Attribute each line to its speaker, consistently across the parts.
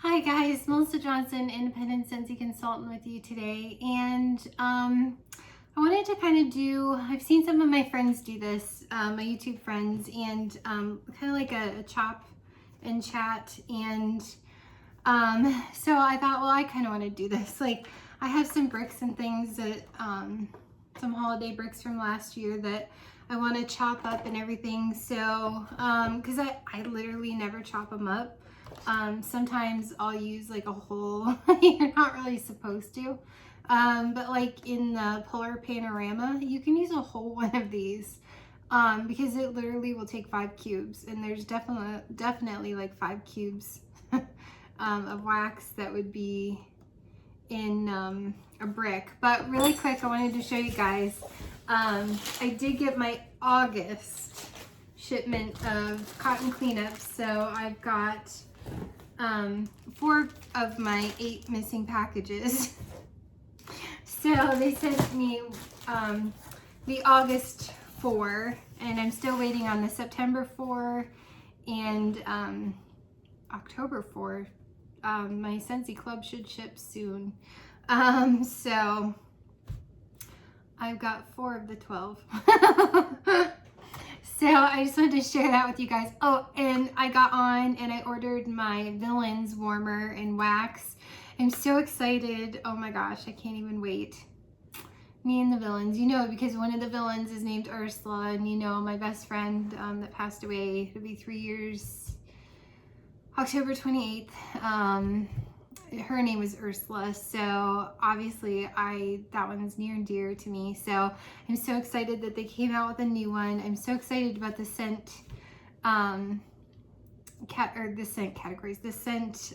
Speaker 1: Hi guys, Melissa Johnson, independent Scentsy consultant with you today, and I wanted to kind of I've seen some of my friends do this, my YouTube friends, and kind of like a chop and chat, and so I thought, well, I kind of want to do this. Like, I have some bricks and things that, some holiday bricks from last year that I want to chop up and everything, so, because I literally never chop them up. Sometimes I'll use like a whole, you're not really supposed to, but like in the Polar Panorama, you can use a whole one of these, because it literally will take 5 cubes, and there's definitely like 5 cubes of wax that would be in a brick. But really quick, I wanted to show you guys, I did get my August shipment of cotton cleanups, so I've got 4 of my 8 missing packages. So they sent me the August 4, and I'm still waiting on the September 4 and October 4. My Scentsy Club should ship soon. So I've got 4 of the 12. So I just wanted to share that with you guys. Oh, and I got on and I ordered my Villains warmer and wax. I'm so excited. Oh my gosh, I can't even wait. Me and the Villains, you know, because one of the Villains is named Ursula, and you know, my best friend that passed away, it'll be 3 years, October 28th. Her name was Ursula, so obviously that one's near and dear to me. So I'm so excited that they came out with a new one. I'm so excited about the scent, the scent categories, the scent,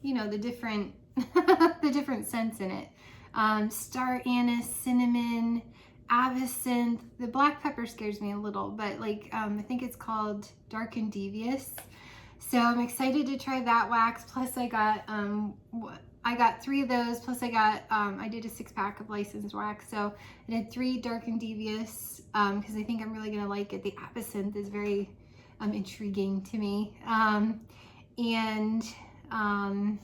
Speaker 1: you know, the different the different scents in it. Star anise, cinnamon, avocent. The black pepper scares me a little, but like I think it's called Dark and Devious. So I'm excited to try that wax. Plus I got 3 of those. Plus I did a 6-pack of licensed wax. So I did 3 Dark and Devious because I think I'm really gonna like it. The absinthe is very intriguing to me. And I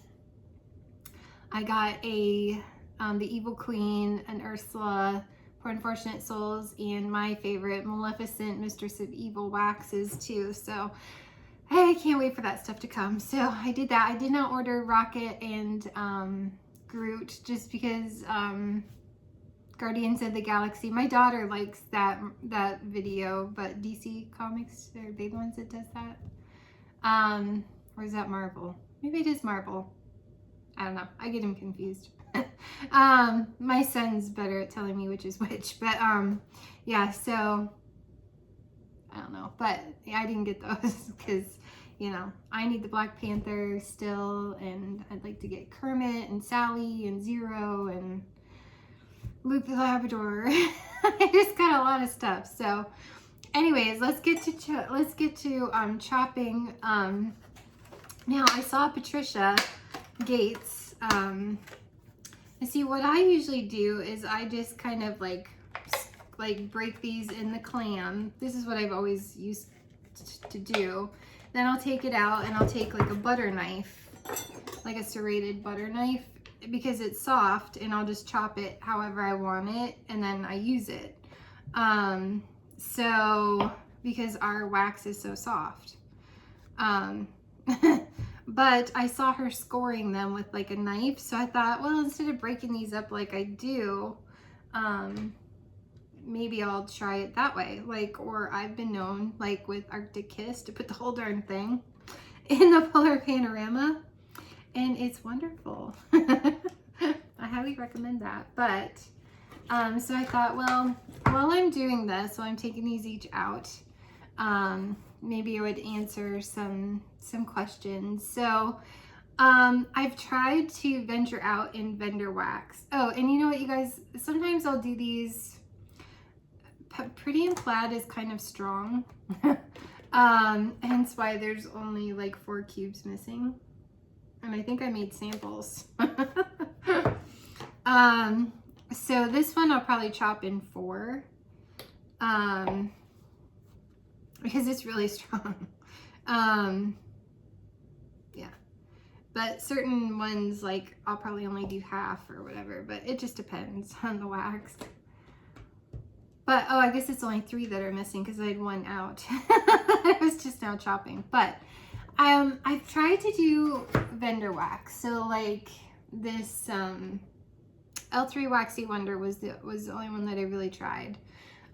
Speaker 1: got the Evil Queen, an Ursula, Poor Unfortunate Souls, and my favorite Maleficent, Mistress of Evil waxes too. So I can't wait for that stuff to come. So I did that. I did not order Rocket and Groot just because Guardians of the Galaxy. My daughter likes that video, but DC Comics, they're the ones that does that. Or is that Marvel? Maybe it is Marvel. I don't know. I get them confused. My son's better at telling me which is which, but yeah, so I don't know, but yeah, I didn't get those because, you know, I need the Black Panther still, and I'd like to get Kermit and Sally and Zero and Luke the Labrador. I just got a lot of stuff. So anyways, let's get to chopping. Now I saw Patricia Gates, and see, what I usually do is I just kind of like break these in the clam. This is what I've always used to do. Then I'll take it out and I'll take like a butter knife, like a serrated butter knife, because it's soft, and I'll just chop it however I want it, and then I use it. So because our wax is so soft. But I saw her scoring them with like a knife, so I thought, well, instead of breaking these up like I do, maybe I'll try it that way. Like, or I've been known, like with Arctic Kiss, to put the whole darn thing in the Polar Panorama, and it's wonderful. I highly recommend that. But so I thought, well, while I'm doing this, while I'm taking these each out, maybe I would answer some questions. So I've tried to venture out in vendor wax. Oh, and you know what, you guys, sometimes I'll do these. Pretty and Plaid is kind of strong, hence why there's only like 4 cubes missing, and I think I made samples. So this one I'll probably chop in 4, because it's really strong. But certain ones, like, I'll probably only do half or whatever, but it just depends on the wax. But, oh, I guess it's only 3 that are missing because I had 1 out. I was just now chopping. But I've tried to do vendor wax. So, like, this L3 Waxy Wonder was the only one that I really tried.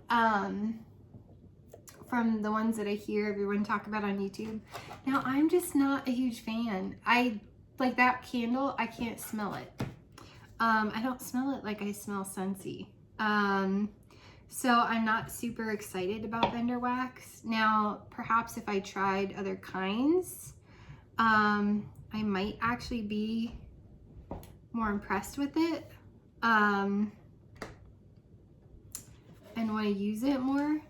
Speaker 1: From the ones that I hear everyone talk about on YouTube. Now, I'm just not a huge fan. Like that candle, I can't smell it. I don't smell it like I smell Scentsy. So I'm not super excited about vendor wax. Now, perhaps if I tried other kinds, I might actually be more impressed with it. And want to use it more.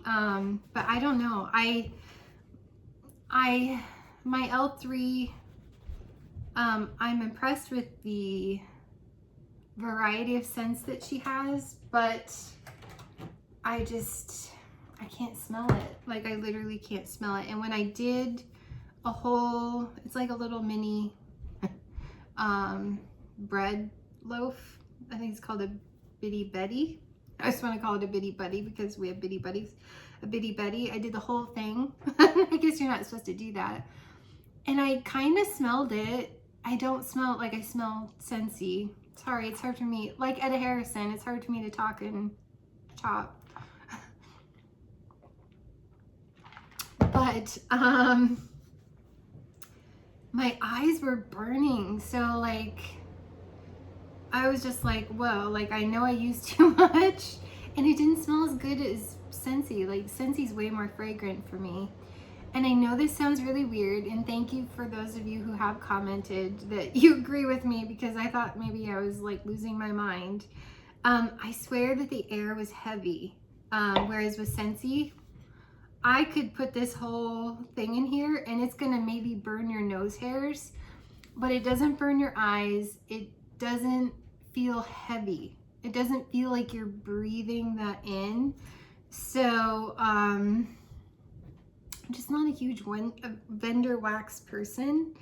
Speaker 1: But I don't know. My L3, I'm impressed with the variety of scents that she has, but I can't smell it. Like, I literally can't smell it. And when I did a whole, it's like a little mini bread loaf. I think it's called a Bitty Betty. I just want to call it a Bitty Buddy because we have Bitty Buddies. A Bitty Betty. I did the whole thing. I guess you're not supposed to do that. And I kind of smelled it. I don't smell it like I smell Scentsy. Sorry, it's hard for me. Like Etta Harrison, it's hard for me to talk and chop. But my eyes were burning. So like, I was just like, whoa, like I know I used too much and it didn't smell as good as Scentsy. Like Scentsy's way more fragrant for me. And I know this sounds really weird, and thank you for those of you who have commented that you agree with me, because I thought maybe I was like losing my mind. I swear that the air was heavy, whereas with Scentsy, I could put this whole thing in here and it's gonna maybe burn your nose hairs, but it doesn't burn your eyes. It doesn't feel heavy. It doesn't feel like you're breathing that in. So I'm just not a huge vendor wax person,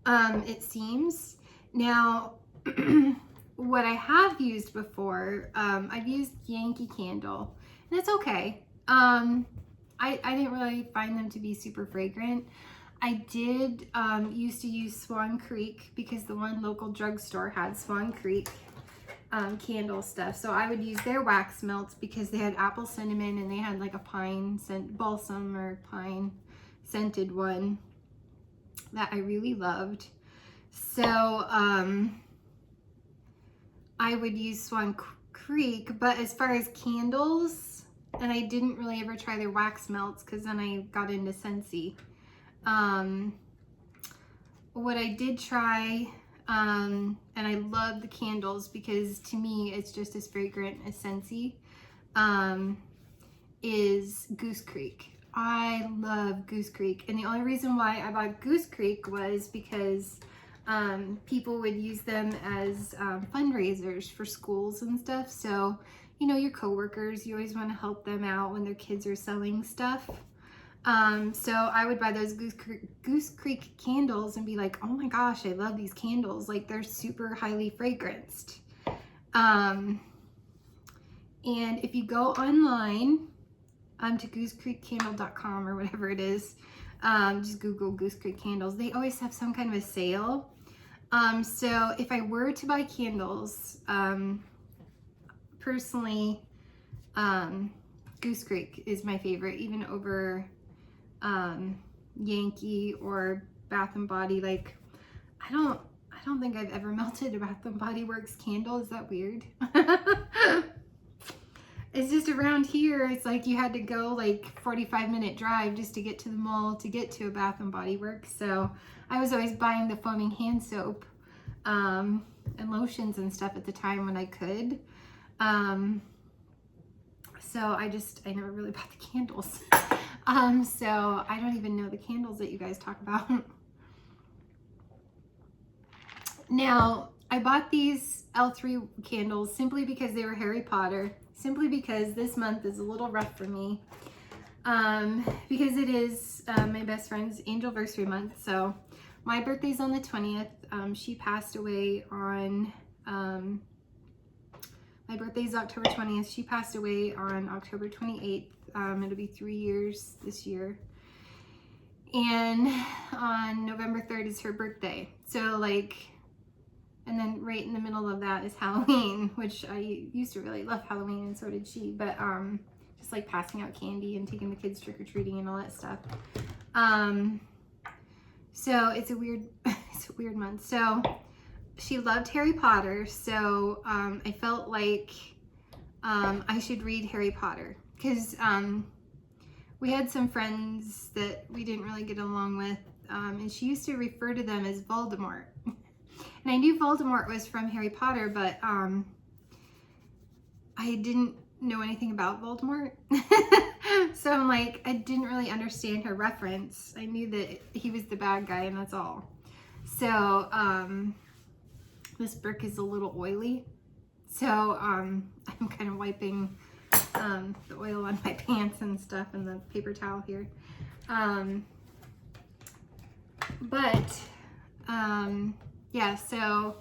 Speaker 1: it seems. Now, what I have used before, I've used Yankee Candle, and it's okay. I didn't really find them to be super fragrant. I did used to use Swan Creek because the one local drugstore had Swan Creek candle stuff. So I would use their wax melts because they had apple cinnamon and they had like a pine scent, balsam or pine scented one that I really loved. So I would use Swan Creek, but as far as candles, and I didn't really ever try their wax melts because then I got into Scentsy. What I did try, and I love the candles because to me it's just as fragrant as Scentsy, is Goose Creek. I love Goose Creek, and the only reason why I bought Goose Creek was because people would use them as fundraisers for schools and stuff. So, you know, your coworkers, you always want to help them out when their kids are selling stuff. So I would buy those Goose Creek candles and be like, oh my gosh, I love these candles. Like, they're super highly fragranced. And if you go online to goosecreekcandle.com or whatever it is, just Google Goose Creek candles. They always have some kind of a sale. So if I were to buy candles, personally, Goose Creek is my favorite, even over Yankee or Bath and Body. Like, I don't think I've ever melted a Bath and Body Works candle. Is that weird? It's just around here, it's like you had to go like 45-minute drive just to get to the mall to get to a Bath and Body Works. So I was always buying the foaming hand soap and lotions and stuff at the time when I could. So I never really bought the candles. So I don't even know the candles that you guys talk about. Now, I bought these L3 candles simply because they were Harry Potter, simply because this month is a little rough for me, because it is my best friend's anniversary month. So my birthday's on the 20th. She passed away on, my birthday's October 20th. She passed away on October 28th. It'll be 3 years this year. And on November 3rd is her birthday. So like, and then right in the middle of that is Halloween, which I used to really love Halloween, and so did she. But just like passing out candy and taking the kids trick-or-treating and all that stuff. So it's a weird, it's a weird month. So she loved Harry Potter, so I felt like I should read Harry Potter, because we had some friends that we didn't really get along with, and she used to refer to them as Voldemort. And I knew Voldemort was from Harry Potter, but I didn't know anything about Voldemort. So I'm like, I didn't really understand her reference. I knew that he was the bad guy, and that's all. So this brick is a little oily. So I'm kind of wiping the oil on my pants and stuff, and the paper towel here. Yeah, so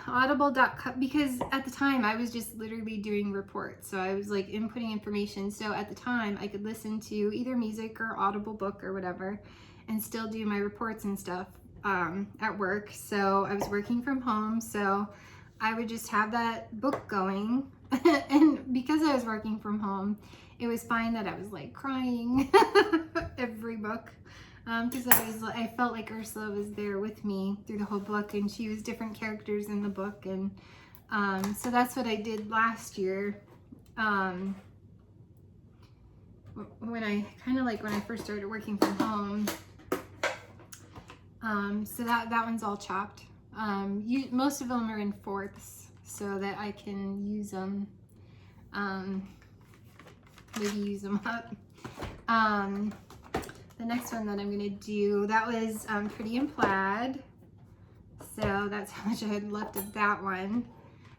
Speaker 1: audible.com, because at the time I was just literally doing reports, so I was like inputting information. So at the time I could listen to either music or Audible book or whatever and still do my reports and stuff at work. So I was working from home, so I would just have that book going. And because I was working from home, it was fine that I was like crying every book, because I felt like Ursula was there with me through the whole book, and she was different characters in the book. And so that's what I did last year, when I first started working from home. So that one's all chopped. Most of them are in fourths, so that I can use them, maybe use them up. The next one that I'm gonna do, that was Pretty in Plaid. So that's how much I had left of that one.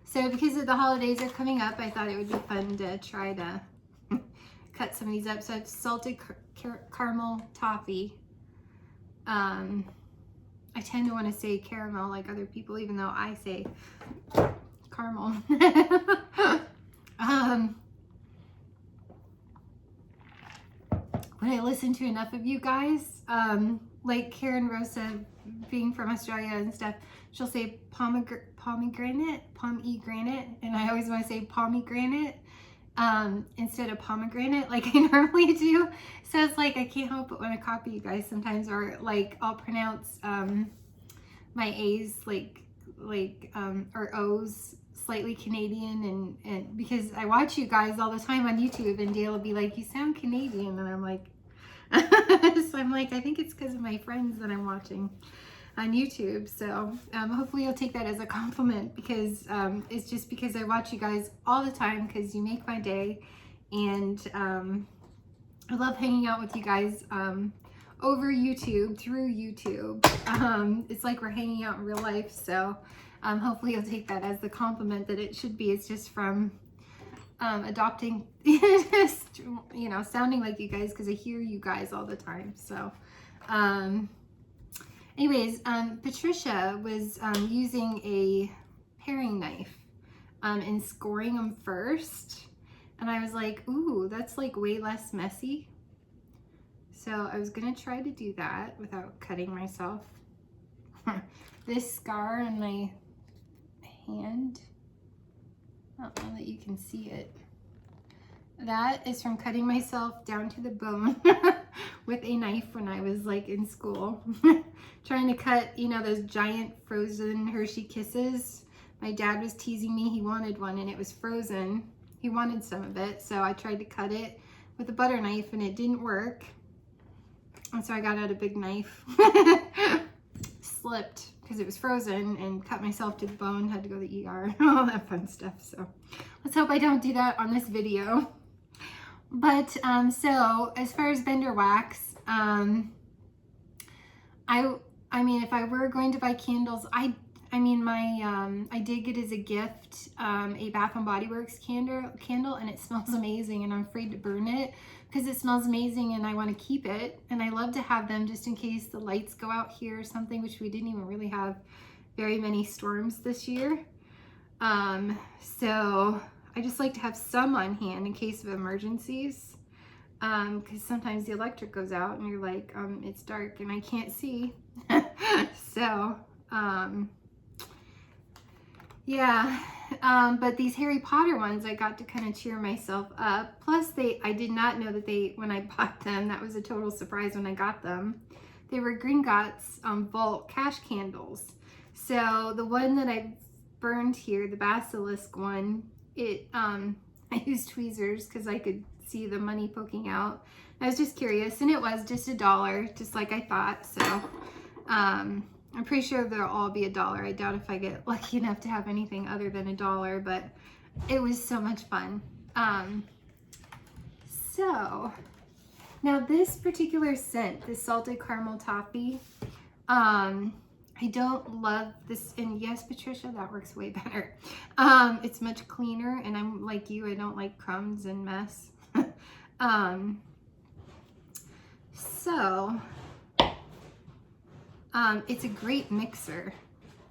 Speaker 1: So because the holidays are coming up, I thought it would be fun to try to cut some of these up. So it's salted caramel toffee. I tend to want to say caramel like other people, even though I say caramel. When I listen to enough of you guys, like Karen Rosa, being from Australia and stuff, she'll say pomegranate, and I always want to say pomegranate instead of pomegranate like I normally do. So it's like I can't help but want to copy you guys sometimes, or like I'll pronounce my A's or O's slightly Canadian, and because I watch you guys all the time on YouTube, and Dale will be like, you sound Canadian, and I'm like so I'm like, I think it's because of my friends that I'm watching on YouTube. So hopefully you'll take that as a compliment, because it's just because I watch you guys all the time, because you make my day, and I love hanging out with you guys over YouTube, through YouTube. It's like we're hanging out in real life. So hopefully you'll take that as the compliment that it should be. It's just from adopting, you know, sounding like you guys, because I hear you guys all the time. So anyways, Patricia was using a paring knife and scoring them first, and I was like, ooh, that's like way less messy. So I was gonna try to do that without cutting myself. This scar on my hand, I don't know that you can see it. That is from cutting myself down to the bone with a knife when I was like in school. Trying to cut, you know, those giant frozen Hershey Kisses. My dad was teasing me, he wanted one and it was frozen. He wanted some of it, so I tried to cut it with a butter knife and it didn't work. And so I got out a big knife, slipped because it was frozen, and cut myself to the bone, had to go to the ER, all that fun stuff. So let's hope I don't do that on this video. But so as far as Bender wax, I mean, if I were going to buy candles, I did get as a gift a Bath and Body Works candle, and it smells amazing, and I'm afraid to burn it because it smells amazing and I want to keep it. And I love to have them just in case the lights go out here or something, which we didn't even really have very many storms this year. So I just like to have some on hand in case of emergencies. Because sometimes the electric goes out and you're like, it's dark and I can't see. So, yeah. But these Harry Potter ones, I got to kind of cheer myself up. Plus, I did not know that when I bought them, that was a total surprise when I got them. They were Gringotts Vault cash candles. So the one that I burned here, the basilisk one, I used tweezers because I could see the money poking out. I was just curious, and it was just $1, just like I thought. So I'm pretty sure they'll all be $1. I doubt if I get lucky enough to have anything other than $1, but it was so much fun. So now this particular scent, this salted caramel toffee, I don't love this, and yes, Patricia, that works way better. It's much cleaner, and I'm like you, I don't like crumbs and mess. It's a great mixer.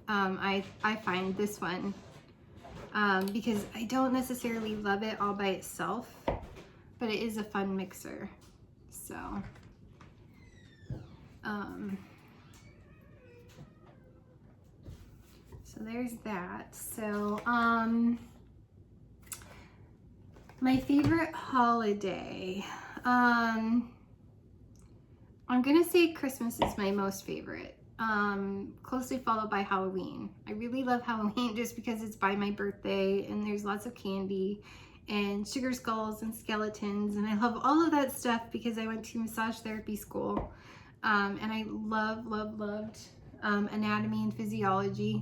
Speaker 1: I find this one, because I don't necessarily love it all by itself, but it is a fun mixer. So, so there's that. So, my favorite holiday, I'm gonna say Christmas is my most favorite, closely followed by Halloween. I really love Halloween just because it's by my birthday and there's lots of candy and sugar skulls and skeletons, and I love all of that stuff because I went to massage therapy school, and I loved anatomy and physiology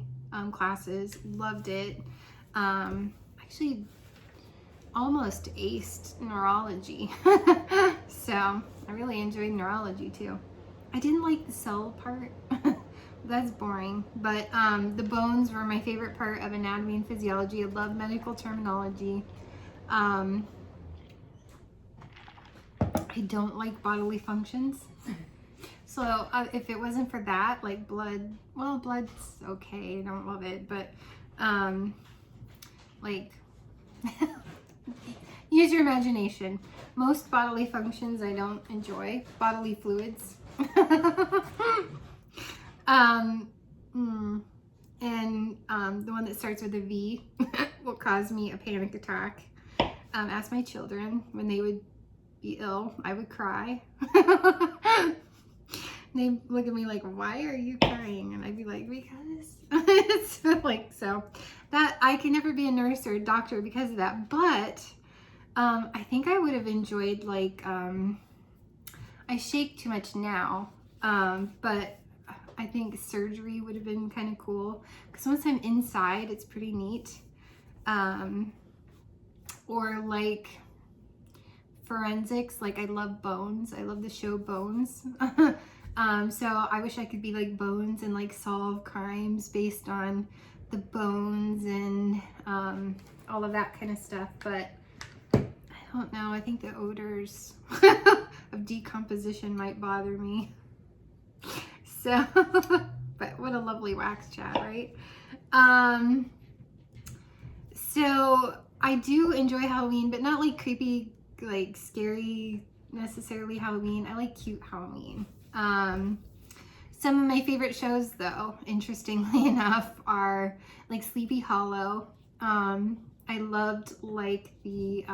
Speaker 1: classes. Loved it. Actually almost aced neurology. So I really enjoyed neurology too. I didn't like the cell part. That's boring. But the bones were my favorite part of anatomy and physiology. I love medical terminology. I don't like bodily functions. So if it wasn't for that, like blood, well, blood's okay. I don't love it, but like use your imagination. Most bodily functions I don't enjoy. Bodily fluids. The one that starts with a V will cause me a panic attack. Ask my children. When they would be ill, I would cry. They look at me like, why are you crying? And I'd be like, because it's like, so that I can never be a nurse or a doctor because of that. But I think I would have enjoyed, like, I shake too much now, but I think surgery would have been kind of cool because once I'm inside, it's pretty neat. Or like forensics, like I love Bones. I love the show Bones. So I wish I could be like Bones and like solve crimes based on the bones and all of that kind of stuff. But I don't know. I think the odors of decomposition might bother me. So, but what a lovely wax chat, right? So I do enjoy Halloween, but not like creepy, like scary necessarily Halloween. I like cute Halloween. Some of my favorite shows though, interestingly enough, are like Sleepy Hollow. I loved like the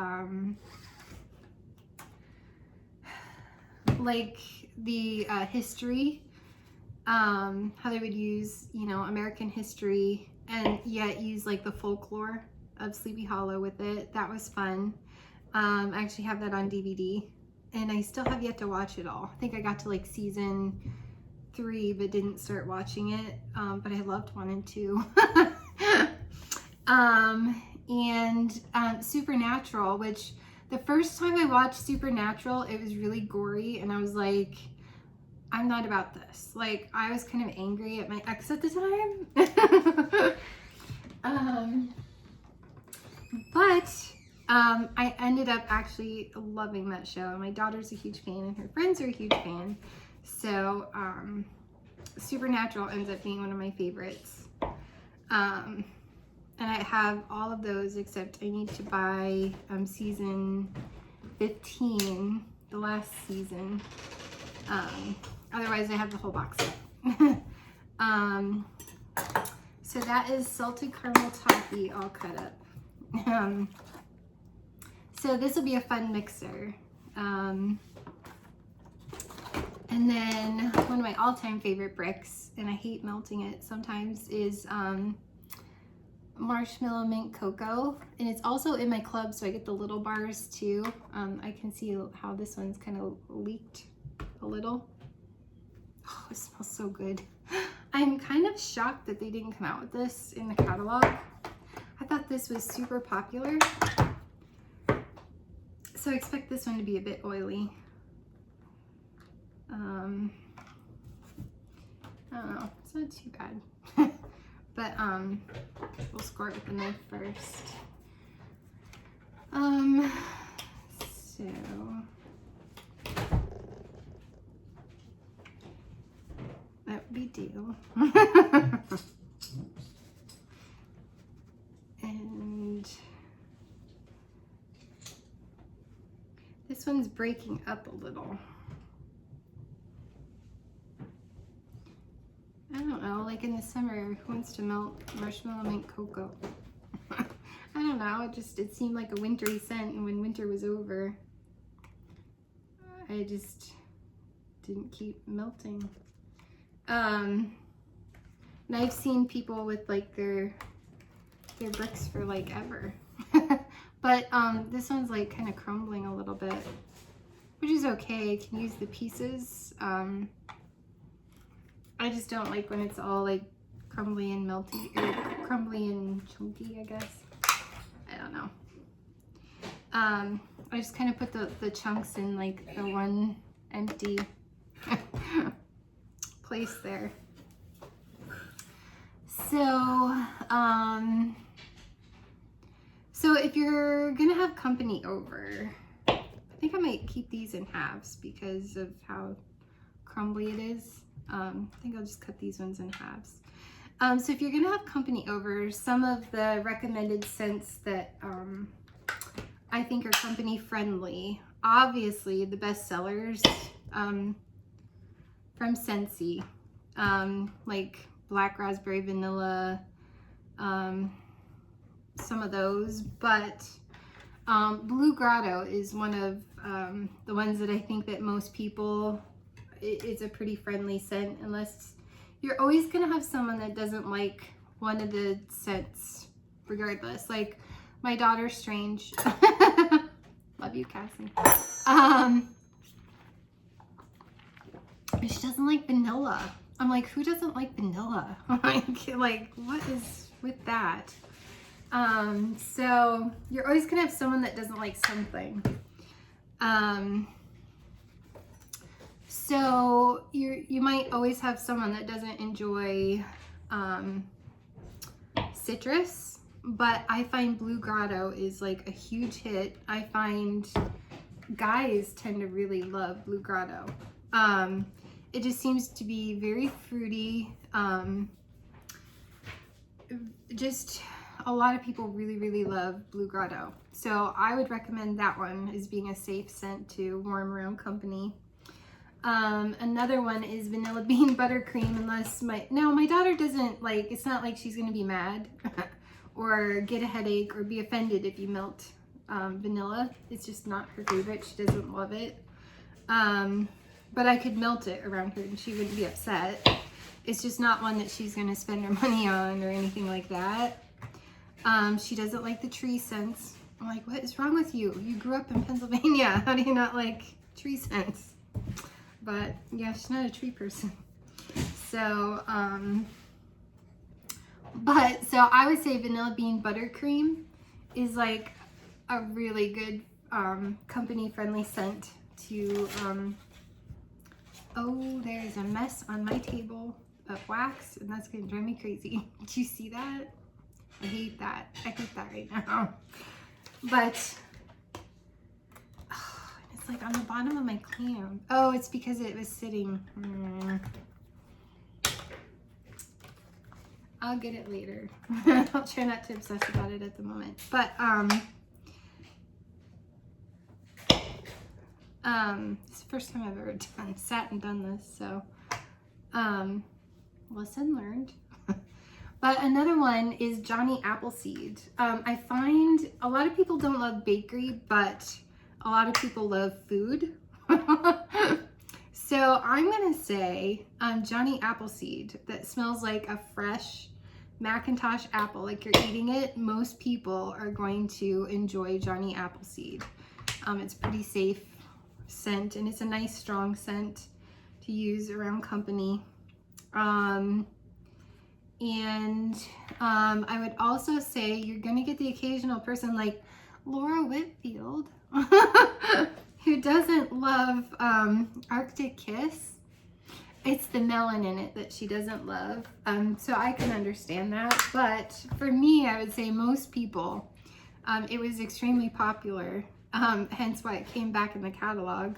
Speaker 1: history, how they would use, you know, American history and yet use like the folklore of Sleepy Hollow with it. That was fun. I actually have that on DVD and I still have yet to watch it all. I think I got to like season 3 but didn't start watching it, but I loved 1 and 2. And Supernatural, which the first time I watched Supernatural, it was really gory and I was like, I'm not about this. Like, I was kind of angry at my ex at the time. But I ended up actually loving that show. My daughter's a huge fan and her friends are a huge fan. So Supernatural ends up being one of my favorites. And I have all of those except I need to buy season 15, the last season. Otherwise I have the whole box set. So that is salted caramel toffee all cut up. So this will be a fun mixer. And then one of my all-time favorite bricks, and I hate melting it sometimes, is Marshmallow Mint Cocoa. And it's also in my club, so I get the little bars too. I can see how this one's kind of leaked a little. Oh, it smells so good. I'm kind of shocked that they didn't come out with this in the catalog. I thought this was super popular. So I expect this one to be a bit oily. I don't know, it's not too bad. But we'll squirt with the knife first. So that we do. And this one's breaking up a little. I don't know, like in the summer, who wants to melt Marshmallow Mint Cocoa? I don't know, it seemed like a wintry scent, and when winter was over, I just didn't keep melting. And I've seen people with like their bricks for like ever. But this one's like kind of crumbling a little bit, which is okay. I can use the pieces. I just don't like when it's all like crumbly and melty, or crumbly and chunky, I guess. I don't know. I just kind of put the chunks in like the one empty place there. So, so if you're gonna have company over, I think I might keep these in halves because of how crumbly it is. I think I'll just cut these ones in halves. So if you're gonna have company over, some of the recommended scents that I think are company friendly, obviously the best sellers from Scentsy, like black raspberry vanilla, some of those, but Blue Grotto is one of the ones that I think that most people, it's a pretty friendly scent, unless you're always gonna have someone that doesn't like one of the scents regardless. Like my daughter's strange. Love you, Cassie. She doesn't like vanilla. I'm like, who doesn't like vanilla? like what is with that? So you're always gonna have someone that doesn't like something. So you might always have someone that doesn't enjoy citrus, but I find Blue Grotto is like a huge hit. I find guys tend to really love Blue Grotto. It just seems to be very fruity. Just a lot of people really love Blue Grotto. So I would recommend that one as being a safe scent to warm around company. Another one is Vanilla Bean Buttercream, unless my daughter doesn't like, it's not like she's gonna be mad or get a headache or be offended if you melt vanilla. It's just not her favorite. She doesn't love it. But I could melt it around her and she wouldn't be upset. It's just not one that she's gonna spend her money on or anything like that. She doesn't like the tree scents. I'm like, what is wrong with you? You grew up in Pennsylvania. How do you not like tree scents? But yeah, she's not a tree person. So, so I would say Vanilla Bean Buttercream is like a really good company friendly scent to, oh, there's a mess on my table of wax and that's gonna drive me crazy. Do you see that? I hate that. I hate that right now. But oh, it's like on the bottom of my clam. Oh, it's because it was sitting. I'll get it later. I'll try not to obsess about it at the moment. But it's the first time I've ever sat and done this, so lesson learned. But another one is Johnny Appleseed. I find a lot of people don't love bakery, but a lot of people love food. So I'm gonna say Johnny Appleseed that smells like a fresh Macintosh apple, like you're eating it. Most people are going to enjoy Johnny Appleseed. It's pretty safe scent, and it's a nice strong scent to use around company. I would also say you're gonna get the occasional person like Laura Whitfield who doesn't love Arctic Kiss. It's the melon in it that she doesn't love. So I can understand that. But for me, I would say most people, it was extremely popular, hence why it came back in the catalog.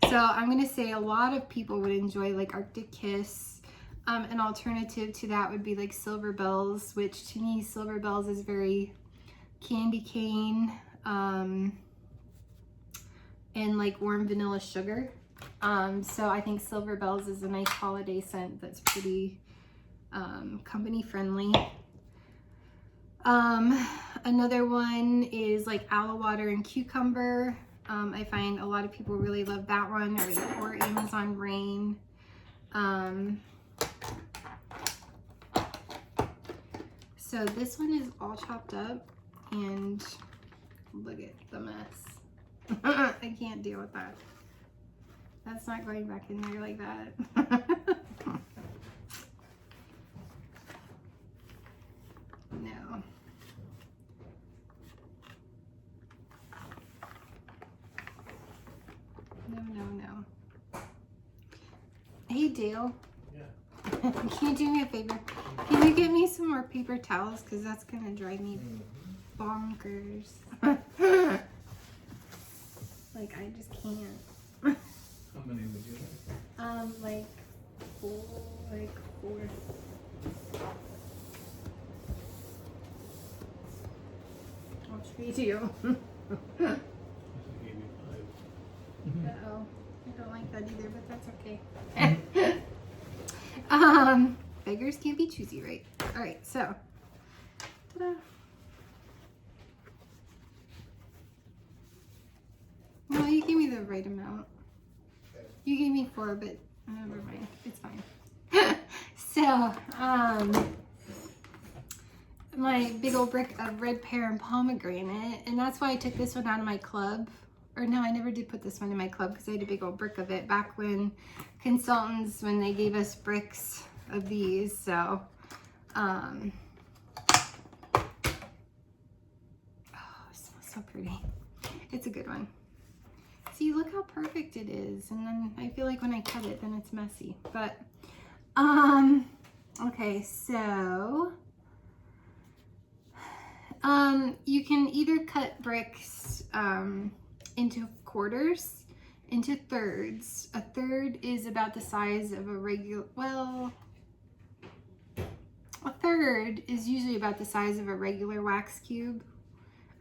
Speaker 1: So I'm gonna say a lot of people would enjoy like Arctic Kiss. An alternative to that would be like Silver Bells, which to me, Silver Bells is very candy cane and like warm vanilla sugar. So I think Silver Bells is a nice holiday scent that's pretty company friendly. Another one is like aloe water and cucumber. I find a lot of people really love that one, or Amazon Rain. So this one is all chopped up, and look at the mess. I can't deal with that. That's not going back in there like that. No. No. Hey, Dale. Yeah. Can you do me a favor? Can you get me some more paper towels? Because that's going to drive me bonkers. Like, I just can't.
Speaker 2: How many would you like?
Speaker 1: Like four. I'll treat you.
Speaker 2: I gave you 5.
Speaker 1: Uh-oh. I don't like that either, but that's okay. Beggars can't be choosy, right? Alright, so. Ta-da. No, you gave me the right amount. You gave me 4, but never mind. It's fine. So, my big old brick of red pear and pomegranate, and that's why I took this one out of my club. Or no, I never did put this one in my club because I had a big old brick of it back when consultants, when they gave us bricks of these. So, oh, it smells so pretty. It's a good one. See, look how perfect it is. And then I feel like when I cut it, then it's messy. But, okay, so, you can either cut bricks, into quarters, into thirds. A third is about the size of a regular, well, a third is usually about the size of a regular wax cube,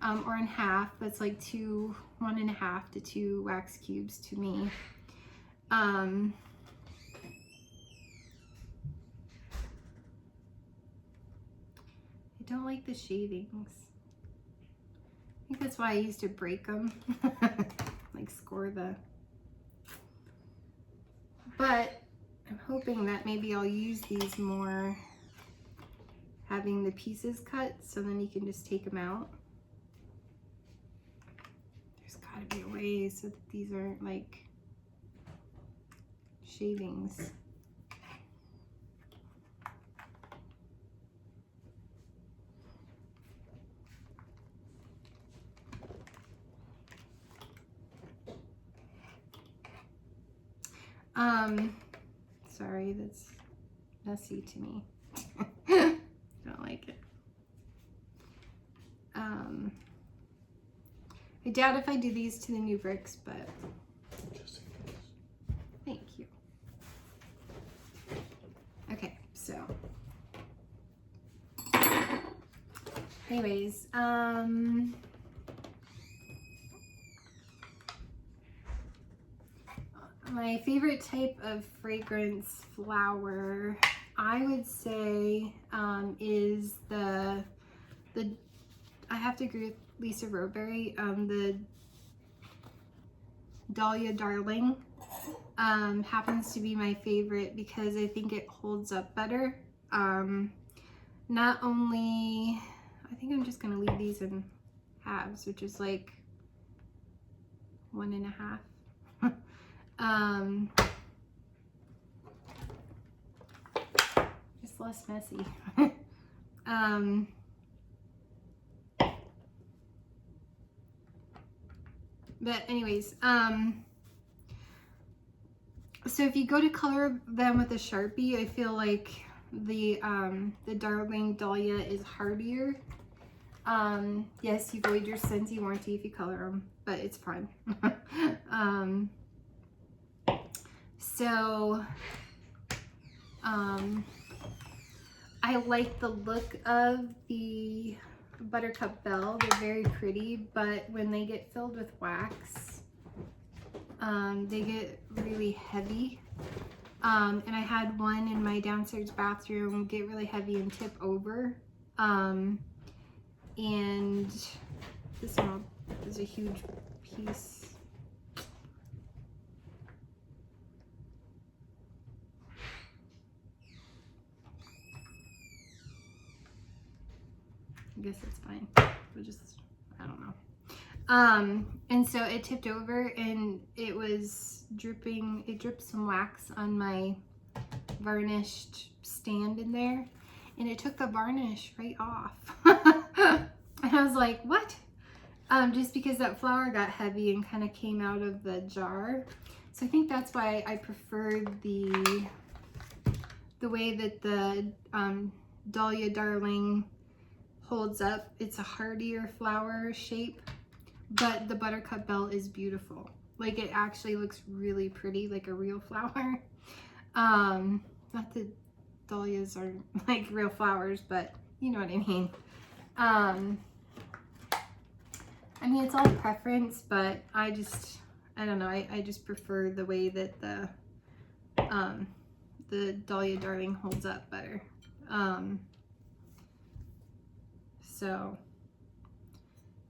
Speaker 1: or in half. That's like 1.5 to 2 wax cubes to me. I don't like the shavings. I think that's why I used to break them, like score the, but I'm hoping that maybe I'll use these more, having the pieces cut, so then you can just take them out. There's gotta be a way so that these aren't like shavings. Sorry, that's messy to me. Don't like it. I doubt if I do these to the new bricks, but
Speaker 2: Just in case.
Speaker 1: thank you. Okay, so anyways, my favorite type of fragrance flower, I would say, is the I have to agree with Lisa Roberry, the Dahlia Darling happens to be my favorite because I think it holds up better. Not only, I think I'm just gonna leave these in halves, which is like 1.5. Just less messy. But anyways, so if you go to color them with a Sharpie, I feel like the Darling Dahlia is hardier. Yes, you void your Scentsy warranty if you color them, but it's fine. So, I like the look of the Buttercup Bell. They're very pretty, but when they get filled with wax, they get really heavy. And I had one in my downstairs bathroom get really heavy and tip over. And this one is a huge piece. I guess it's fine. We'll just, I don't know. And so it tipped over and it was dripping, it dripped some wax on my varnished stand in there, and it took the varnish right off. And I was like, what? Just because that flower got heavy and kind of came out of the jar. So I think that's why I preferred the way that the Dahlia Darling holds up. It's a hardier flower shape, but the Buttercup Bell is beautiful. Like, it actually looks really pretty, like a real flower. Not that dahlias are like real flowers, but you know what I mean. I mean, it's all preference, but I don't know, I just prefer the way that the Dahlia Darling holds up better. So,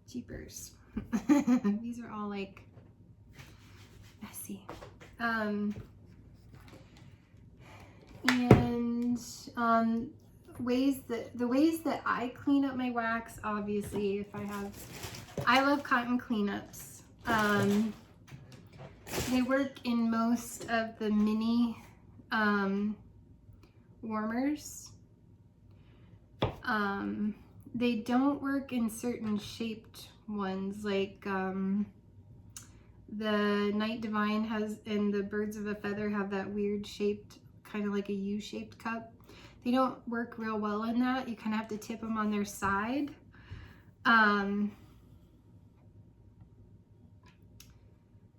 Speaker 1: jeepers. These are all like messy. And the ways that I clean up my wax, obviously, if I love cotton cleanups. They work in most of the mini warmers. They don't work in certain shaped ones, like the Night Divine has, and the Birds of a Feather have that weird shaped, kind of like a U-shaped cup. They don't work real well in that. You kind of have to tip them on their side.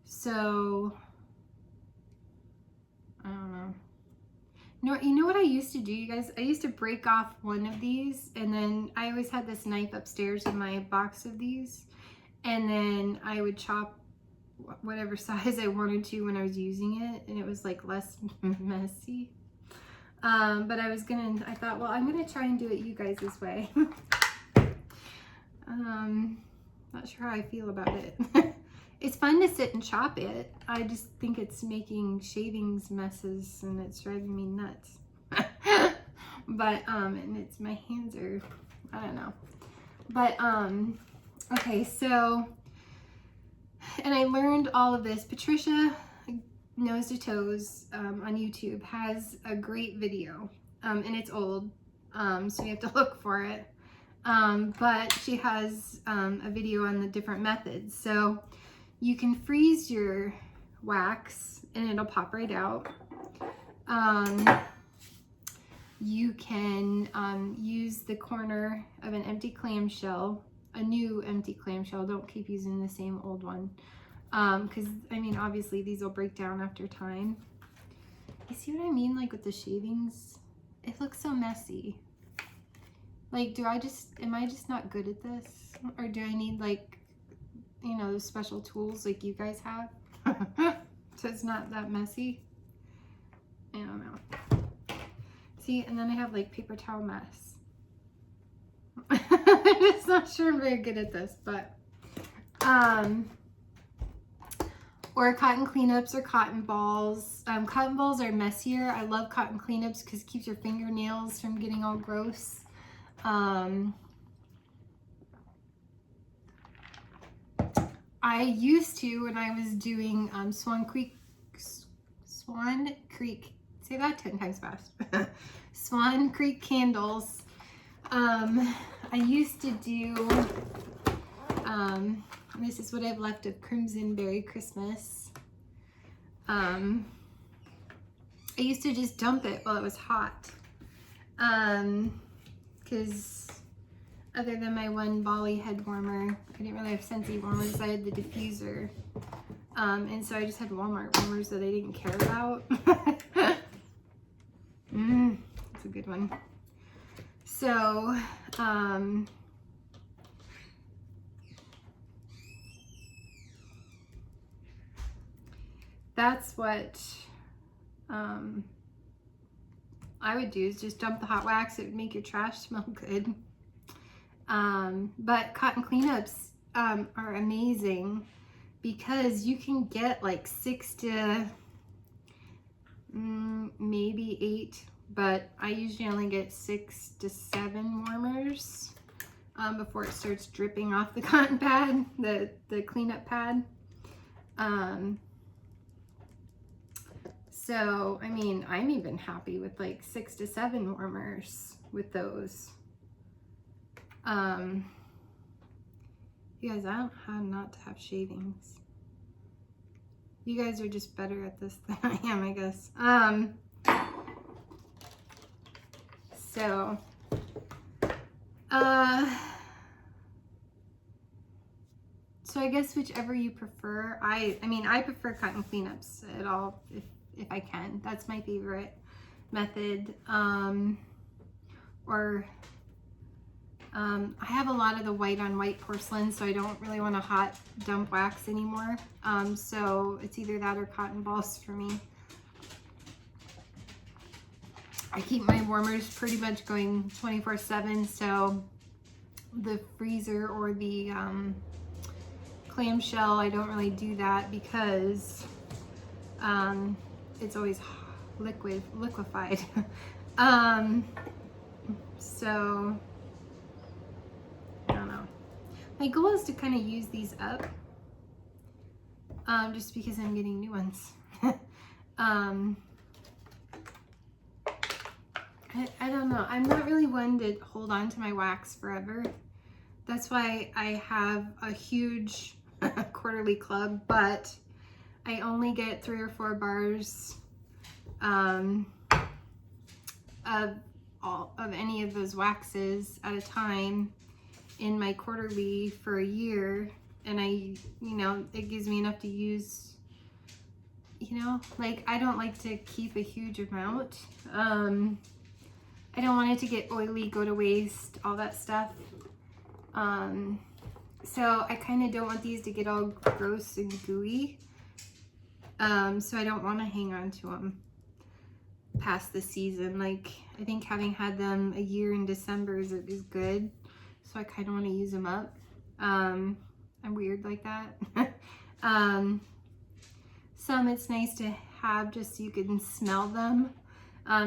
Speaker 1: So, I don't know. You know what I used to do, you guys? I used to break off one of these, and then I always had this knife upstairs in my box of these, and then I would chop whatever size I wanted to when I was using it, and it was like less messy. But I thought, well, I'm gonna try and do it you guys' way. Not sure how I feel about it. It's fun to sit and chop it. I just think it's making shavings messes and it's driving me nuts. But, and it's, my hands are, I don't know. But, okay, so, and I learned all of this. Patricia, Nose to Toes, on YouTube, has a great video, and it's old, so you have to look for it. But she has a video on the different methods. So you can freeze your wax and it'll pop right out. You can use the corner of an empty clamshell a new empty clamshell. Don't keep using the same old one. Because, I mean, obviously these will break down after time. You see what I mean? Like with the shavings, it looks so messy. Like, am I just not good at this? Or do I need, like, you know, those special tools like you guys have? So it's not that messy. I don't know. See, and then I have like paper towel mess. I'm just not sure I'm very good at this, but or cotton cleanups or cotton balls. Cotton balls are messier. I love cotton cleanups because it keeps your fingernails from getting all gross. I used to, when I was doing Swan Creek, say that 10 times fast. Swan Creek candles. I used to do, this is what I've left of Crimson Berry Christmas. I used to just dump it while it was hot. Because other than my one Bali head warmer, I didn't really have Scentsy warmers. I had the diffuser. And so I just had Walmart warmers that I didn't care about. That's a good one. So, that's what I would do, is just dump the hot wax. It would make your trash smell good. But cotton cleanups are amazing because you can get like 6 to maybe 8, but I usually only get 6 to 7 warmers before it starts dripping off the cotton pad, the cleanup pad. So, I mean, I'm even happy with like 6 to 7 warmers with those. You guys, I don't know how not to have shavings. You guys are just better at this than I am, I guess. So I guess whichever you prefer. I mean, I prefer cotton cleanups at all, if I can. That's my favorite method. I have a lot of the white on white porcelain, so I don't really want a hot dump wax anymore. So it's either that or cotton balls for me. I keep my warmers pretty much going 24/7, so the freezer or the clamshell, I don't really do that because it's always liquefied. So I don't know. My goal is to kind of use these up, just because I'm getting new ones. I don't know. I'm not really one to hold on to my wax forever. That's why I have a huge quarterly club, but I only get 3 or 4 bars of any of those waxes at a time in my quarterly for a year, and it gives me enough to use, like I don't like to keep a huge amount. I don't want it to get oily, go to waste, all that stuff. So I kind of don't want these to get all gross and gooey. So I don't want to hang on to them past the season. Like, I think having had them a year in December is good. So I kind of want to use them up. I'm weird like that. Some it's nice to have just so you can smell them.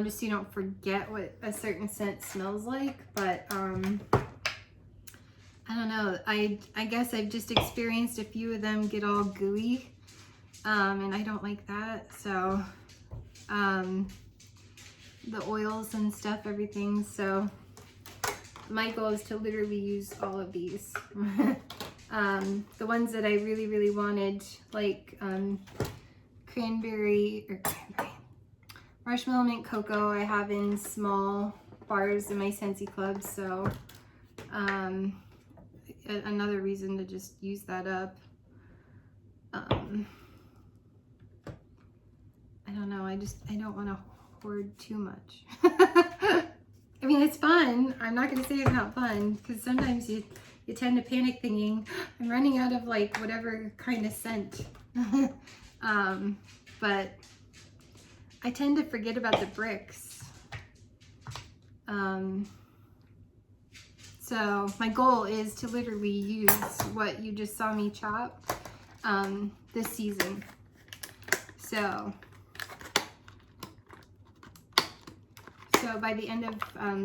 Speaker 1: Just so you don't forget what a certain scent smells like. But I don't know. I guess I've just experienced a few of them get all gooey. And I don't like that. So the oils and stuff, everything. So my goal is to literally use all of these. The ones that I really, really wanted, like Marshmallow Mint Cocoa, I have in small bars in my Scentsy Club. So another reason to just use that up. I don't know, I don't want to hoard too much. I mean, it's fun. I'm not going to say it's not fun, because sometimes you tend to panic thinking, I'm running out of like whatever kind of scent. But I tend to forget about the bricks. So my goal is to literally use what you just saw me chop this season. So by the end of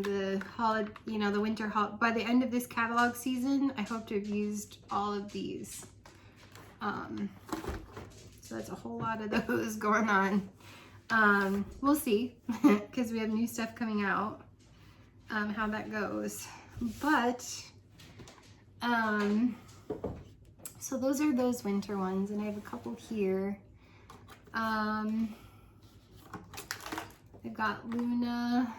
Speaker 1: the holiday, the winter by the end of this catalog season, I hope to have used all of these. So that's a whole lot of those going on. We'll see, because we have new stuff coming out, how that goes. But so those are those winter ones, and I have a couple here. I've got Luna,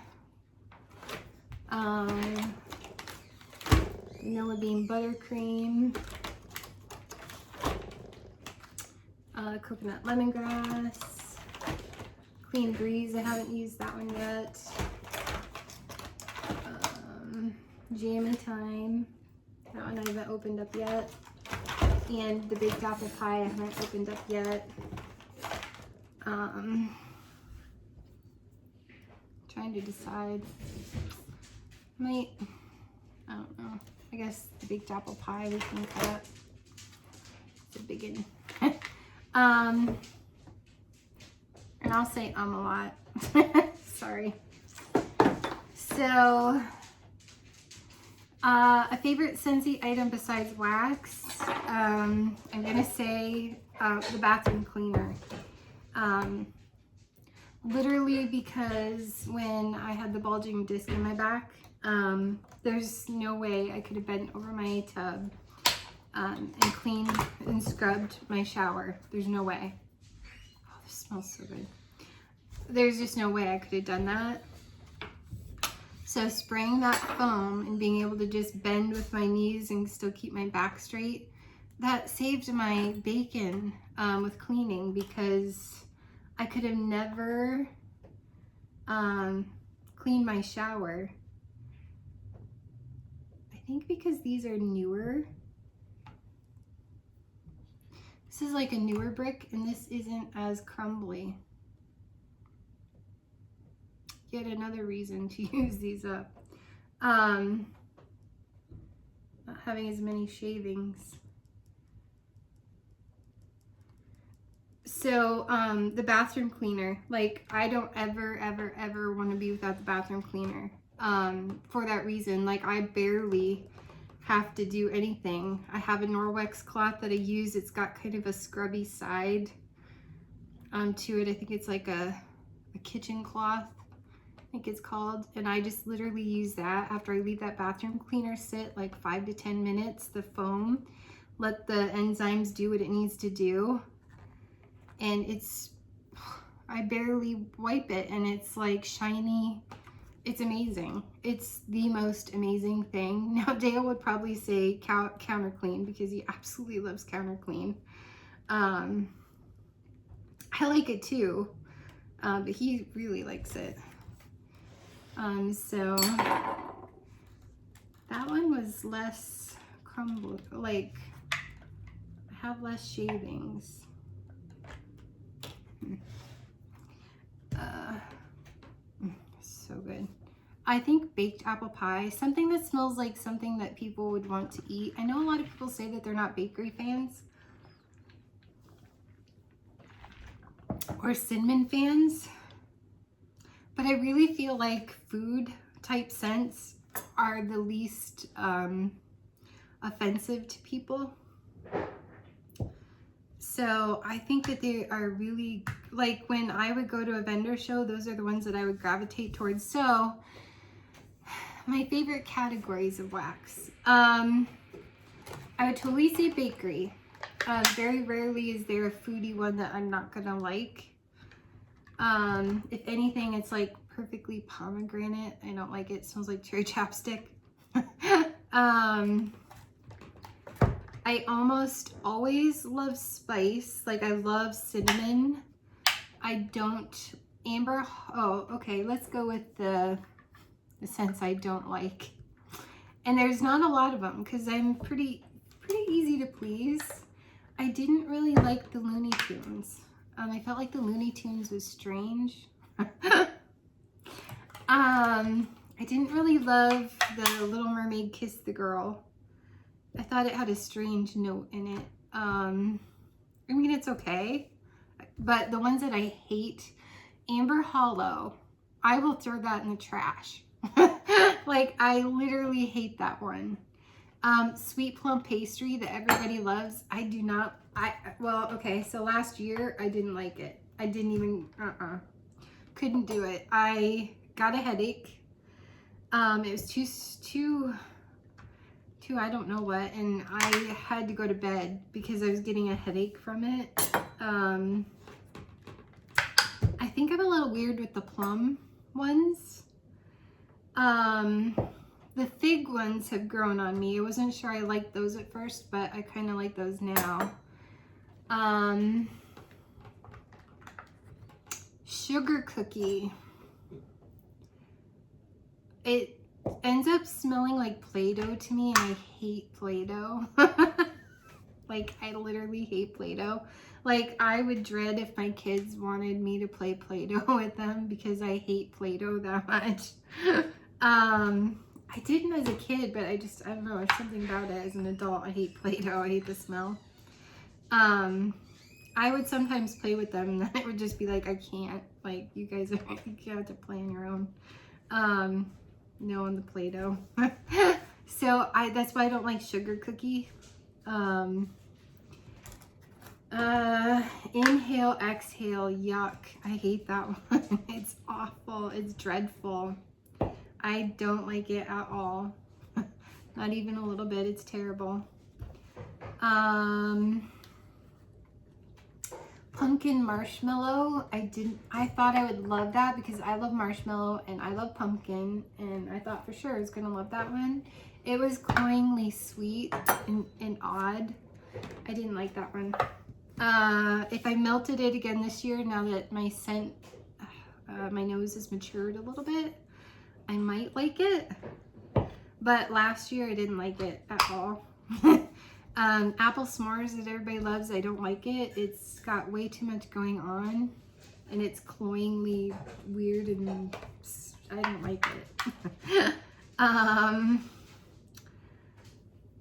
Speaker 1: vanilla bean buttercream, coconut lemongrass, clean breeze. I haven't used that one yet. Jammy time. That one I haven't opened up yet. And the baked apple pie I haven't opened up yet. Trying to decide. I don't know. I guess the baked apple pie we can cut. It's a big one. And I'll say a lot. Sorry. So, a favorite Scentsy item besides wax, I'm gonna say the bathroom cleaner. Literally because when I had the bulging disc in my back, there's no way I could have bent over my tub and cleaned and scrubbed my shower. There's no way. Oh, this smells so good. There's just no way I could have done that. So spraying that foam and being able to just bend with my knees and still keep my back straight, that saved my bacon with cleaning, because I could have never cleaned my shower. I think because these are newer. This is like a newer brick, and this isn't as crumbly. Yet another reason to use these up. Not having as many shavings. So the bathroom cleaner, like I don't ever want to be without the bathroom cleaner. For that reason, like I barely have to do anything. I have a Norwex cloth that I use. It's got kind of a scrubby side to it. I think it's like a kitchen cloth, I think it's called. And I just literally use that after I leave that bathroom cleaner sit like 5 to 10 minutes, the foam, let the enzymes do what it needs to do. And I barely wipe it, and it's like shiny. It's amazing. It's the most amazing thing. Now Dale would probably say counter clean, because he absolutely loves counter clean. I like it too, but he really likes it. So that one was less crumble, like I have less shavings. So good. I think baked apple pie, something that smells like something that people would want to eat. I know a lot of people say that they're not bakery fans or cinnamon fans, but I really feel like food type scents are the least offensive to people. So I think that they are really, like when I would go to a vendor show, those are the ones that I would gravitate towards. So my favorite categories of wax. I would totally say bakery. Very rarely is there a foodie one that I'm not gonna like. If anything, it's like perfectly pomegranate. I don't like it. It smells like cherry chapstick. I almost always love spice. Like I love cinnamon. I don't amber. Oh, okay. Let's go with the scents I don't like. And there's not a lot of them because I'm pretty easy to please. I didn't really like the Looney Tunes. I felt like the Looney Tunes was strange. I didn't really love the Little Mermaid Kiss the Girl. I thought it had a strange note in it. I mean, it's okay. But the ones that I hate, Amber Hollow, I will throw that in the trash. Like, I literally hate that one. Sweet Plum Pastry that everybody loves, I do not. Well, okay, so last year I didn't like it. I didn't even, couldn't do it. I got a headache. It was too I don't know what, and I had to go to bed because I was getting a headache from it. I think I'm a little weird with the plum ones. The fig ones have grown on me. I wasn't sure I liked those at first, but I kind of like those now. Sugar cookie. It ends up smelling like Play-Doh to me, and I hate Play-Doh. Like, I literally hate Play-Doh. Like, I would dread if my kids wanted me to play Play-Doh with them because I hate Play-Doh that much. I didn't as a kid, but I don't know, there's something about it as an adult. I hate Play-Doh. I hate the smell. I would sometimes play with them, and then it would just be like, I can't. Like, you guys you have to play on your own. No, on the Play-Doh. So that's why I don't like sugar cookie. Inhale, exhale, yuck. I hate that one. It's awful. It's dreadful. I don't like it at all. Not even a little bit. It's terrible. Pumpkin marshmallow. I thought I would love that because I love marshmallow and I love pumpkin, and I thought for sure I was gonna love that one. It was cloyingly sweet and odd. I didn't like that one. If I melted it again this year, now that my scent, my nose has matured a little bit, I might like it. But last year I didn't like it at all. Apple s'mores that everybody loves, I don't like it. It's got way too much going on, and it's cloyingly weird, and I don't like it.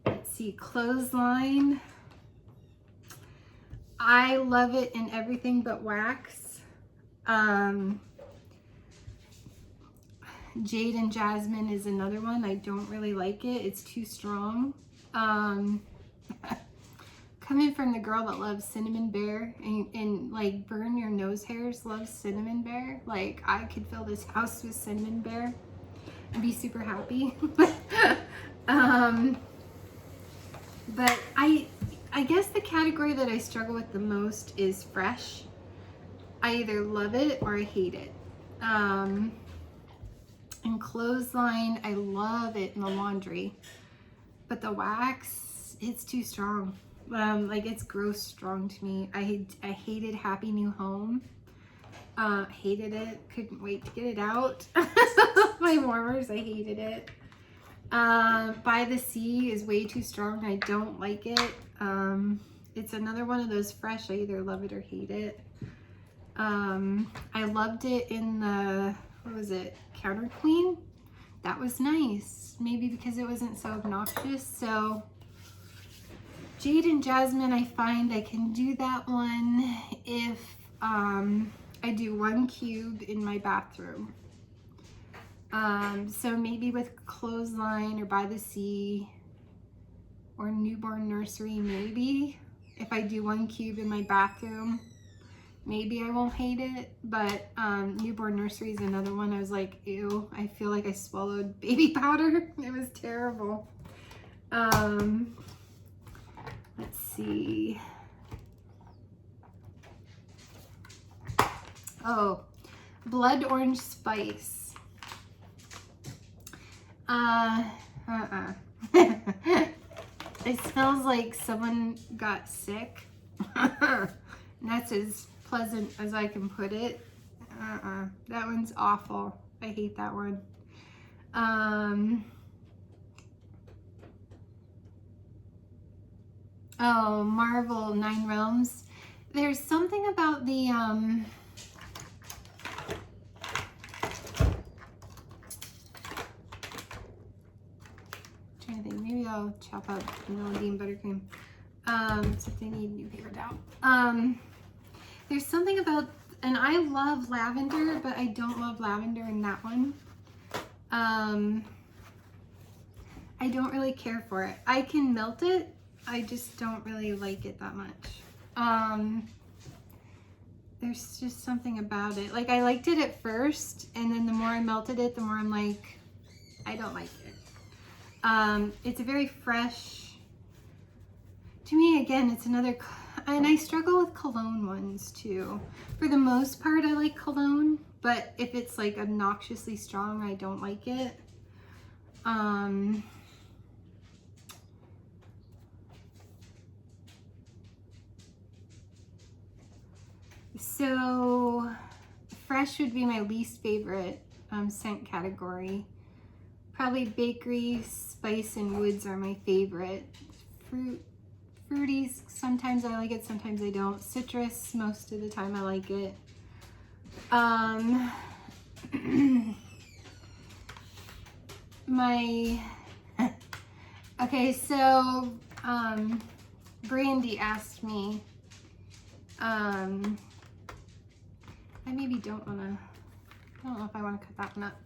Speaker 1: Let's see, clothesline. I love it in everything but wax. Jade and Jasmine is another one. I don't really like it. It's too strong. Coming from the girl that loves cinnamon bear and like burn your nose hairs loves cinnamon bear, like I could fill this house with cinnamon bear and be super happy. But I guess the category that I struggle with the most is fresh. I either love it or I hate it. And clothesline, I love it in the laundry, but the wax, it's too strong. Like, it's gross strong to me. I hated Happy New Home. Hated it. Couldn't wait to get it out. My warmers, I hated it. By the Sea is way too strong. I don't like it. It's another one of those fresh. I either love it or hate it. I loved it in the, what was it, Counter Queen? That was nice. Maybe because it wasn't so obnoxious. So Jade and Jasmine, I find I can do that one if I do 1 cube in my bathroom. So maybe with Clothesline or By the Sea or Newborn Nursery, maybe. If I do 1 cube in my bathroom, maybe I won't hate it. But Newborn Nursery is another one. I was like, ew, I feel like I swallowed baby powder. It was terrible. Let's see. Oh, Blood Orange Spice. It smells like someone got sick. And that's as pleasant as I can put it. That one's awful. I hate that one. Oh, Marvel 9 Realms. There's something about the trying to think, maybe I'll chop up vanilla bean buttercream. Except they need new paper towel. There's something about, and I love lavender, but I don't love lavender in that one. I don't really care for it. I can melt it, I just don't really like it that much. There's just something about it. Like, I liked it at first, and then the more I melted it, the more I'm like, I don't like it. It's a very fresh, to me, again, it's another, and I struggle with cologne ones too. For the most part, I like cologne, but if it's like obnoxiously strong, I don't like it. So fresh would be my least favorite scent category. Probably bakery, spice, and woods are my favorite. Fruity, sometimes I like it, sometimes I don't. Citrus, most of the time I like it. Okay, so Brandy asked me, I maybe don't want to, I don't know if I want to cut that one up.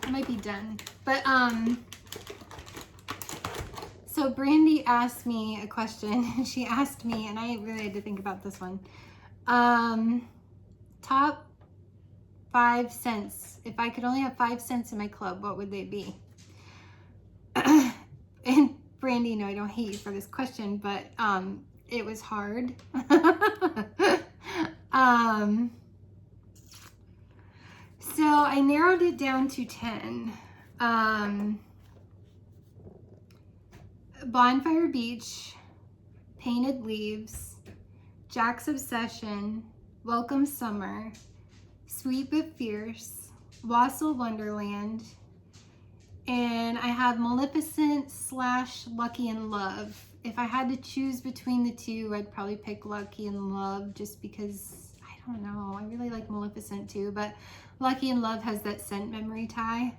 Speaker 1: I might be done, but so Brandy asked me a question. She asked me, and I really had to think about this one. Top 5 scents. If I could only have 5 scents in my club, what would they be? And Brandy, no, I don't hate you for this question, but it was hard. So I narrowed it down to 10. Bonfire Beach, Painted Leaves, Jack's Obsession, Welcome Summer, Sweet But Fierce, Wassail Wonderland, and I have Maleficent / Lucky in Love. If I had to choose between the two, I'd probably pick Lucky in Love just because, I don't know, I really like Maleficent too, but Lucky in Love has that scent memory tie.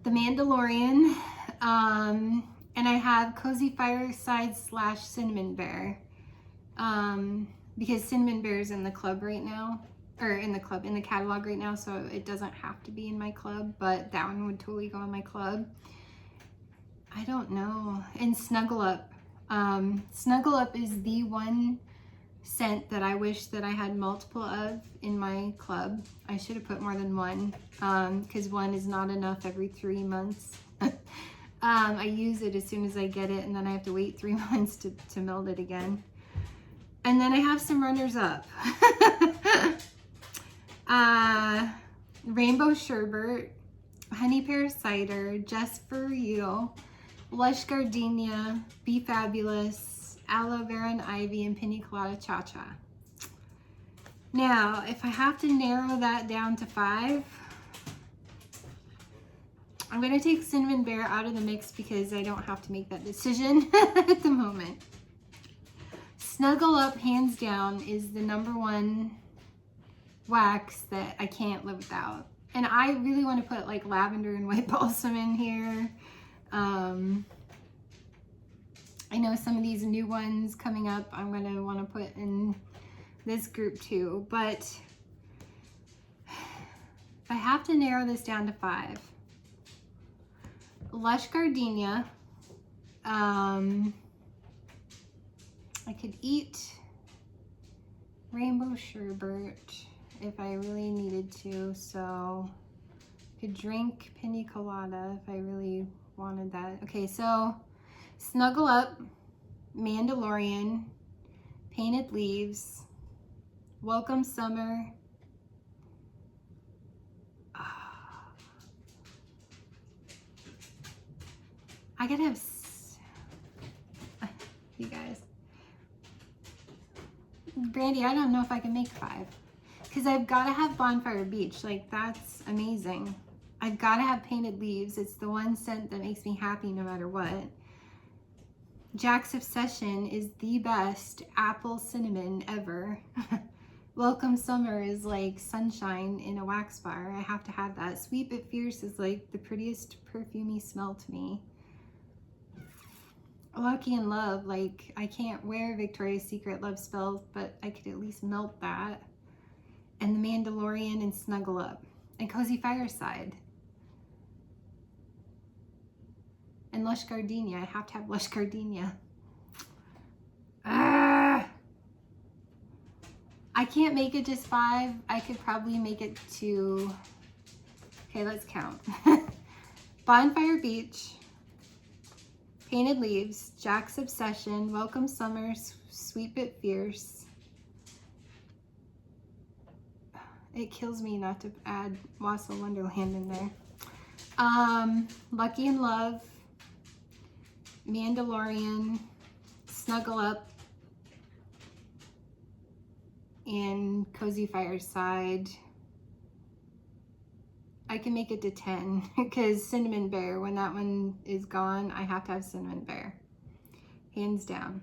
Speaker 1: The Mandalorian, and I have Cozy Fireside / Cinnamon Bear, because Cinnamon Bear is in the club right now, or in the catalog right now, so it doesn't have to be in my club, but that one would totally go in my club. I don't know. And Snuggle Up. Snuggle Up is the one scent that I wish that I had multiple of in my club. I should have put more than one, because one is not enough every 3 months. I use it as soon as I get it, and then I have to wait 3 months to meld it again. And then I have some runners up. Rainbow Sherbet, Honey Pear Cider, Just For You, Lush Gardenia, Be Fabulous, Aloe Vera and Ivy, and Pina Colada Cha Cha. Now, if I have to narrow that down to 5, I'm going to take Cinnamon Bear out of the mix because I don't have to make that decision at the moment. Snuggle Up, hands down, is the #1 wax that I can't live without. And I really want to put like lavender and white balsam in here. I know some of these new ones coming up I'm going to want to put in this group too. But if I have to narrow this down to 5, Lush Gardenia. I could eat Rainbow Sherbet if I really needed to, so could drink Pina Colada if I really wanted that. Okay, so Snuggle Up, Mandalorian, Painted Leaves, Welcome Summer, I gotta have, you guys. Brandy, I don't know if I can make 5. Because I've got to have Bonfire Beach. Like, that's amazing. I've got to have Painted Leaves. It's the one scent that makes me happy no matter what. Jack's Obsession is the best apple cinnamon ever. Welcome Summer is like sunshine in a wax bar. I have to have that. Sweet But Fierce is like the prettiest perfumey smell to me. Lucky in Love, like I can't wear Victoria's Secret love spells, but I could at least melt that. And The Mandalorian and Snuggle Up. And Cozy Fireside. And Lush Gardenia. I have to have Lush Gardenia. Ah! I can't make it just 5. I could probably make it to... Okay, let's count. Bonfire Beach. Painted Leaves. Jack's Obsession. Welcome Summer. Sweet But Fierce. It kills me not to add Wassail Wonderland in there. Lucky in Love. Mandalorian. Snuggle Up. And Cozy Fireside. I can make it to 10 because Cinnamon Bear, when that one is gone, I have to have Cinnamon Bear. Hands down.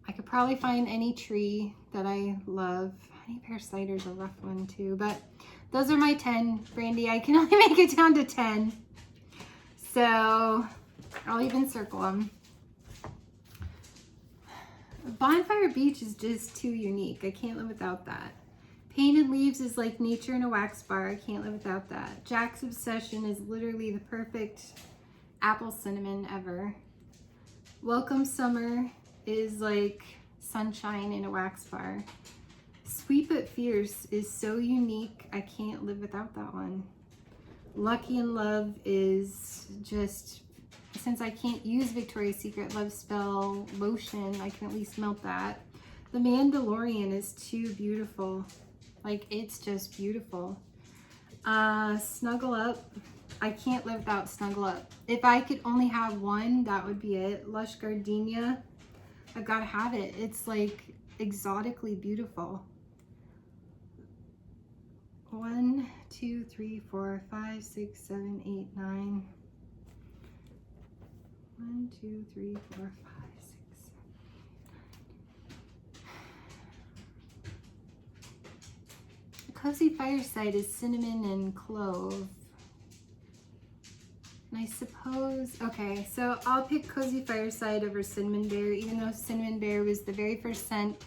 Speaker 1: I could probably find any tree that I love. Honey Pear Cider's a rough one too, but those are my 10, Brandy. I can only make it down to 10. So I'll even circle them. Bonfire Beach is just too unique. I can't live without that. Painted Leaves is like nature in a wax bar. I can't live without that. Jack's Obsession is literally the perfect apple cinnamon ever. Welcome Summer is like sunshine in a wax bar. Sweet But Fierce is so unique. I can't live without that one. Lucky in Love is just, since I can't use Victoria's Secret Love Spell lotion, I can at least melt that. The Mandalorian is too beautiful. Like, it's just beautiful. Snuggle Up. I can't live without Snuggle Up. If I could only have one, that would be it. Lush Gardenia. I've got to have it. It's like exotically beautiful. 1, 2, 3, 4, 5, 6, 7, 8, 9. 1, 2, 3, 4, 5, 6, 7. Cozy Fireside is cinnamon and clove. And I suppose, okay, so I'll pick Cozy Fireside over Cinnamon Bear, even though Cinnamon Bear was the very first scent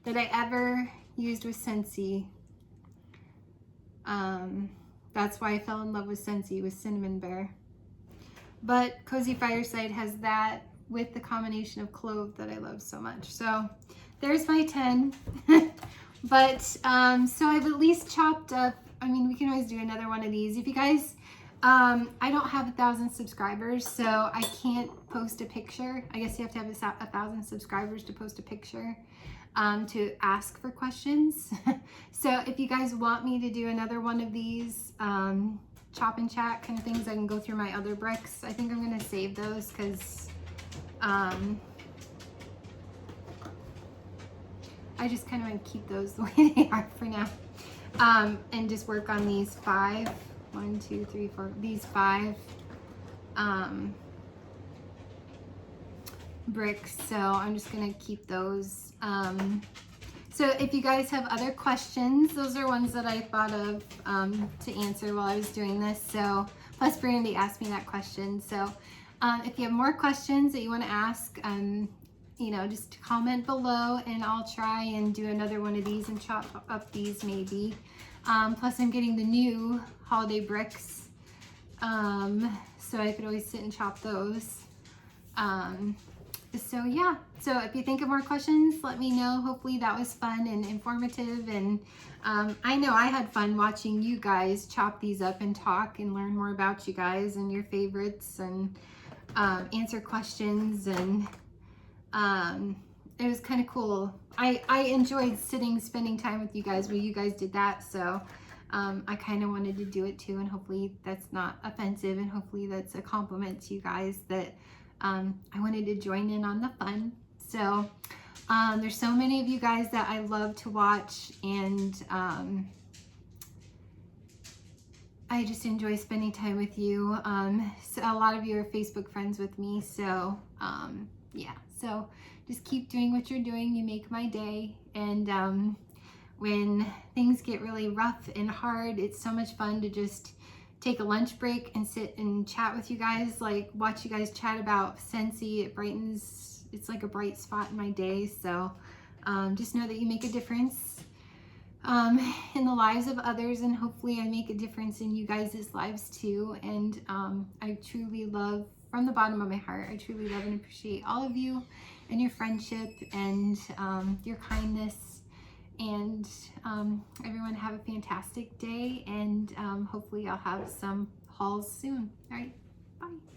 Speaker 1: that I ever used with Scentsy. That's why I fell in love with Scentsy, with Cinnamon Bear. But Cozy Fireside has that with the combination of clove that I love so much. So there's my 10. But so I've at least chopped up, I mean, we can always do another one of these. If you guys, I don't have 1,000 subscribers, so I can't post a picture. I guess you have to have 1,000 subscribers to post a picture. To ask for questions. So if you guys want me to do another one of these chop and chat kind of things, I can go through my other bricks. I think I'm going to save those because I just kind of want to keep those the way they are for now, and just work on these 5. 1, 2, 3, 4. These 5 bricks, so I'm just gonna keep those. So if you guys have other questions, those are ones that I thought of to answer while I was doing this. So plus Brandy asked me that question, so if you have more questions that you want to ask, you know, just comment below and I'll try and do another one of these and chop up these maybe. Plus I'm getting the new holiday bricks, so I could always sit and chop those. So yeah, so if you think of more questions, let me know. Hopefully that was fun and informative, and I know I had fun watching you guys chop these up and talk and learn more about you guys and your favorites and answer questions, and it was kind of cool. I enjoyed spending time with you guys while you guys did that, so I kind of wanted to do it too, and hopefully that's not offensive, and hopefully that's a compliment to you guys that I wanted to join in on the fun. So there's so many of you guys that I love to watch, and I just enjoy spending time with you. So a lot of you are Facebook friends with me, so yeah, so just keep doing what you're doing. You make my day. And when things get really rough and hard, it's so much fun to just take a lunch break and sit and chat with you guys, like watch you guys chat about Scentsy. It brightens, it's like a bright spot in my day. So just know that you make a difference in the lives of others, and hopefully I make a difference in you guys' lives too. And I truly love, from the bottom of my heart, I truly love and appreciate all of you and your friendship and your kindness. And everyone have a fantastic day, and hopefully I'll have some hauls soon. All right, bye.